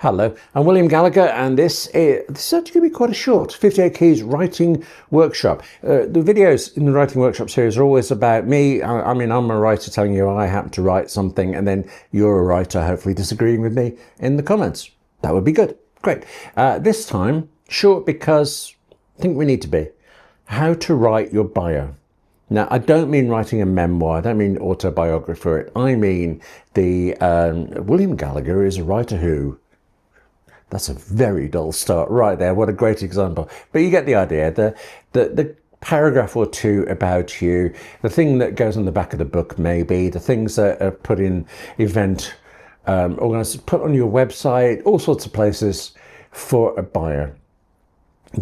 Hello, I'm William Gallagher, and this is actually going to be quite a short 58 Keys writing workshop. The videos in the writing workshop series are always about me. I'm a writer telling you I happen to write something, and then you're a writer hopefully disagreeing with me in the comments. That would be good. Great. This time, short because I think we need to be. How to write your bio. Now, I don't mean writing a memoir, I don't mean autobiography, I mean the William Gallagher is a writer who. That's a very dull start right there. What a great example. But you get the idea. The paragraph or two about you, the thing that goes on the back of the book, maybe, the things that are put in event, organized, put on your website, all sorts of places for a bio.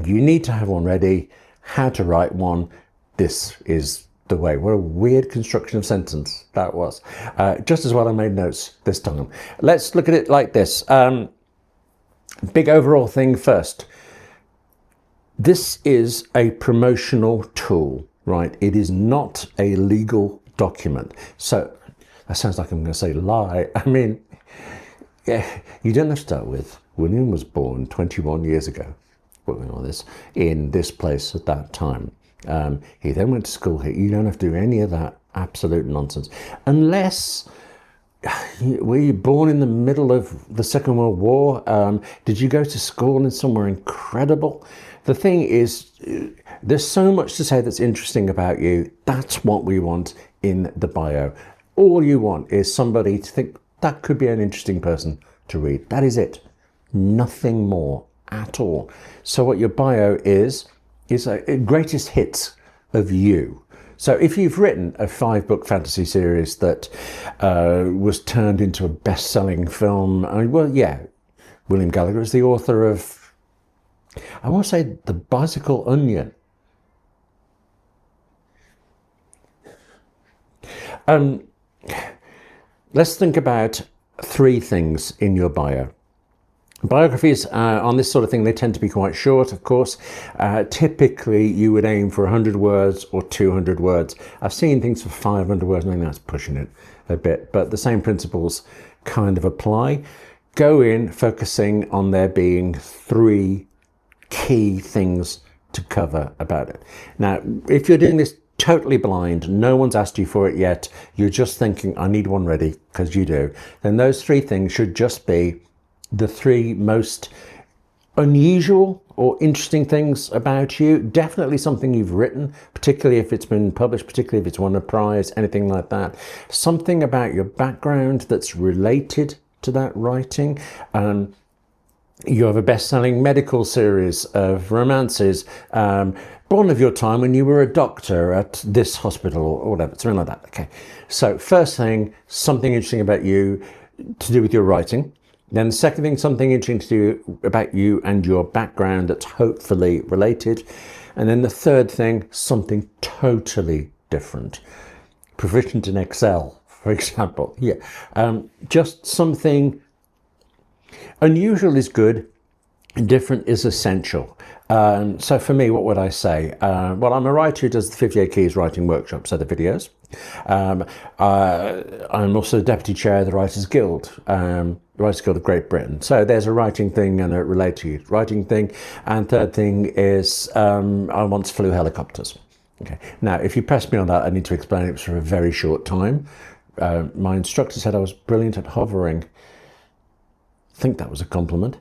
You need to have one ready. How to write one. This is the way. What a weird construction of sentence that was. Just as well I made notes this time. Let's look at it like this. Big overall thing first. This is a promotional tool, right? It is not a legal document. So that sounds like I'm going to say lie. I mean, yeah, you don't have to start with William was born 21 years ago. Working on this in this place at that time. He then went to school here. You don't have to do any of that absolute nonsense unless. Were you born in the middle of the Second World War? Did you go to school in somewhere incredible? The thing is, there's so much to say that's interesting about you. That's what we want in the bio. All you want is somebody to think that could be an interesting person to read. That is it. Nothing more at all. So what your bio is a greatest hits of you. So if you've written a 5-book fantasy series that was turned into a best-selling film, well, yeah, William Gallagher is the author of, I want to say, The Bicycle Onion. Let's think about 3 things in your bio. Biographies on this sort of thing, they tend to be quite short, of course. Typically, you would aim for 100 words or 200 words. I've seen things for 500 words, I think that's pushing it a bit, but the same principles kind of apply. Go in focusing on there being 3 key things to cover about it. Now, if you're doing this totally blind, no one's asked you for it yet, you're just thinking, I need one ready, because you do, then those 3 things should just be the 3 most unusual or interesting things about you. Definitely something you've written, particularly if it's been published, particularly if it's won a prize, anything like that. Something about your background that's related to that writing. You have a best-selling medical series of romances, born of your time when you were a doctor at this hospital or whatever, something like that. Okay, so first thing, something interesting about you to do with your writing. Then the second thing, something interesting to do about you and your background that's hopefully related. And then the third thing, something totally different. Proficient in Excel, for example. Yeah, just something unusual is good, different is essential. So for me, what would I say? Well, I'm a writer who does the 58 Keys writing workshop, so the videos. I'm also the deputy chair of the Writers Guild, Writers Guild of Great Britain. So there's a writing thing and a related writing thing. And third thing is I once flew helicopters. Okay. Now, if you press me on that, I need to explain it was for a very short time. My instructor said I was brilliant at hovering. I think that was a compliment.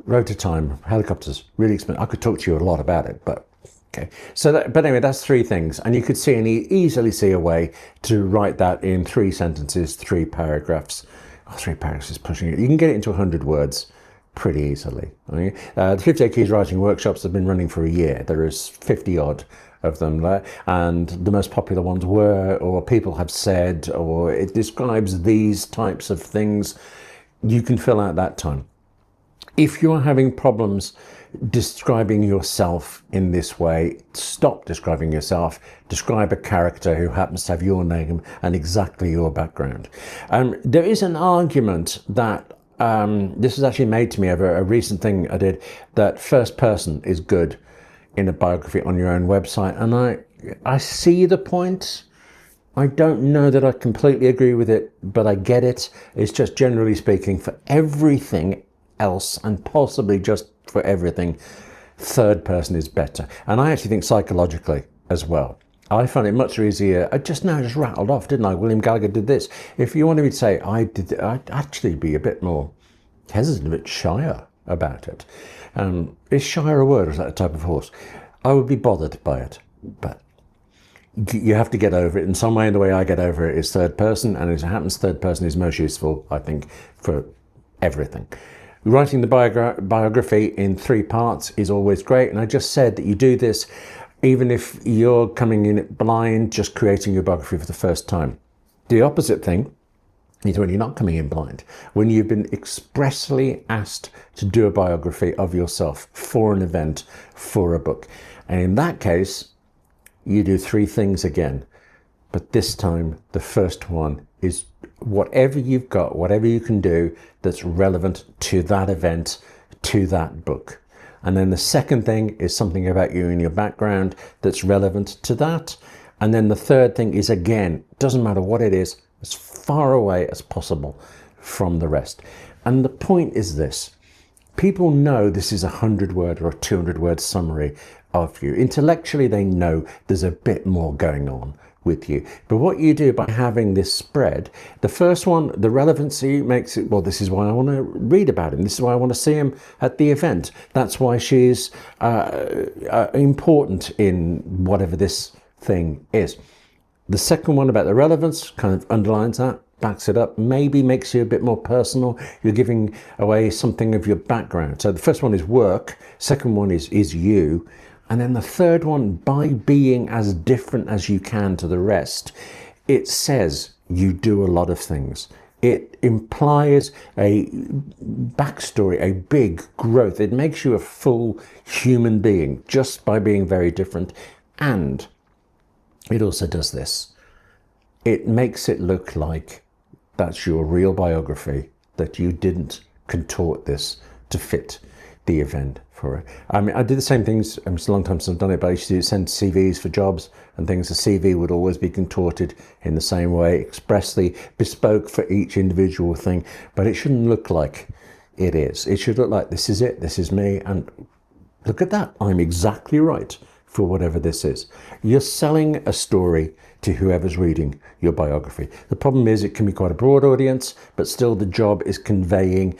Rotor time, helicopters, really expensive. I could talk to you a lot about it, but okay. So, but anyway, that's 3 things, and you could see and easily see a way to write that in 3 sentences, 3 paragraphs. Oh, 3 paragraphs is pushing it. You can get it into 100 words pretty easily. The 58 Keys writing workshops have been running for a year. There is 50 odd of them there, and the most popular ones were, or people have said, or it describes these types of things. You can fill out that time. If you're having problems describing yourself in this way, stop describing yourself. Describe a character who happens to have your name and exactly your background. There is an argument that this was actually made to me over a recent thing I did, that first person is good in a biography on your own website, and I see the point. I don't know that I completely agree with it, but I get it. It's just generally speaking, for everything else, and possibly just for everything, third person is better. And I actually think psychologically as well. I find it much easier. I just rattled off, didn't I? William Gallagher did this. If you wanted me to say I'd actually be a bit more hesitant, a bit shyer about it. Is shyer a word, or is that a type of horse? I would be bothered by it, but you have to get over it in some way, and the way I get over it is third person, and as it happens, third person is most useful, I think, for everything. Writing the biography in 3 parts is always great, and I just said that you do this even if you're coming in it blind, just creating your biography for the first time. The opposite thing is when you're not coming in blind, when you've been expressly asked to do a biography of yourself for an event, for a book. And in that case, you do 3 things again, but this time the first one is whatever you've got, whatever you can do that's relevant to that event, to that book. And then the second thing is something about you and your background that's relevant to that. And then the third thing is, again, doesn't matter what it is, as far away as possible from the rest. And the point is this: people know this is a 100-word or a 200-word summary of you. Intellectually, they know there's a bit more going on with you. But what you do by having this spread, the first one, the relevancy makes it, well, this is why I want to read about him. This is why I want to see him at the event. That's why she's important in whatever this thing is. The second one about the relevance kind of underlines that, backs it up, maybe makes you a bit more personal. You're giving away something of your background. So the first one is work. Second one is you. And then the third one, by being as different as you can to the rest, it says you do a lot of things. It implies a backstory, a big growth. It makes you a full human being just by being very different. And it also does this. It makes it look like that's your real biography, that you didn't contort this to fit the event for it. I mean, I did the same things. It's a long time since I've done it, but I used to send CVs for jobs and things. The CV would always be contorted in the same way, expressly bespoke for each individual thing. But it shouldn't look like it is. It should look like this is it, this is me, and look at that. I'm exactly right for whatever this is. You're selling a story to whoever's reading your biography. The problem is it can be quite a broad audience, but still the job is conveying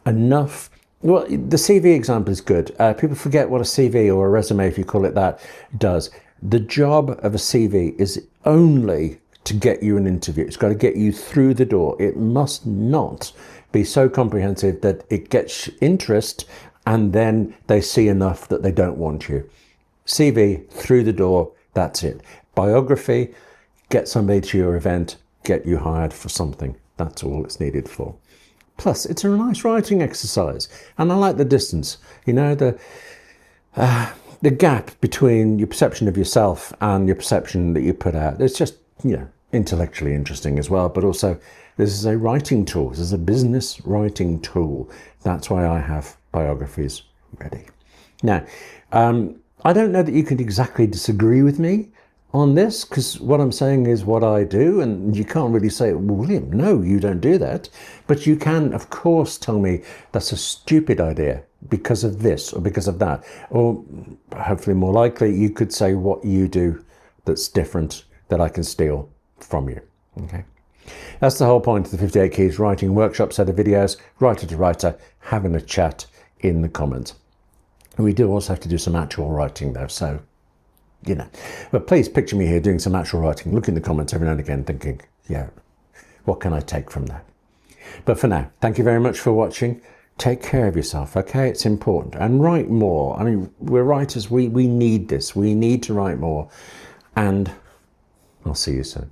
enough. Well, the CV example is good. People forget what a CV, or a resume, if you call it that, does. The job of a CV is only to get you an interview. It's got to get you through the door. It must not be so comprehensive that it gets interest and then they see enough that they don't want you. CV, through the door, that's it. Biography, get somebody to your event, get you hired for something. That's all it's needed for. Plus, it's a nice writing exercise, and I like the distance. You know, the gap between your perception of yourself and your perception that you put out. It's just, you know, intellectually interesting as well. But also, this is a writing tool. This is a business writing tool. That's why I have biographies ready. Now, I don't know that you could exactly disagree with me on this, because what I'm saying is what I do, and you can't really say, well, William, no, you don't do that. But you can, of course, tell me that's a stupid idea because of this or because of that. Or hopefully more likely, you could say what you do that's different that I can steal from you. Okay. That's the whole point of the 58 Keys Writing Workshop set of videos, writer to writer, having a chat in the comments. We do also have to do some actual writing though, so you know. But please picture me here doing some actual writing. Look in the comments every now and again thinking, yeah, what can I take from that? But for now, thank you very much for watching. Take care of yourself, okay? It's important. And write more. I mean, we're writers. We need this. We need to write more. And I'll see you soon.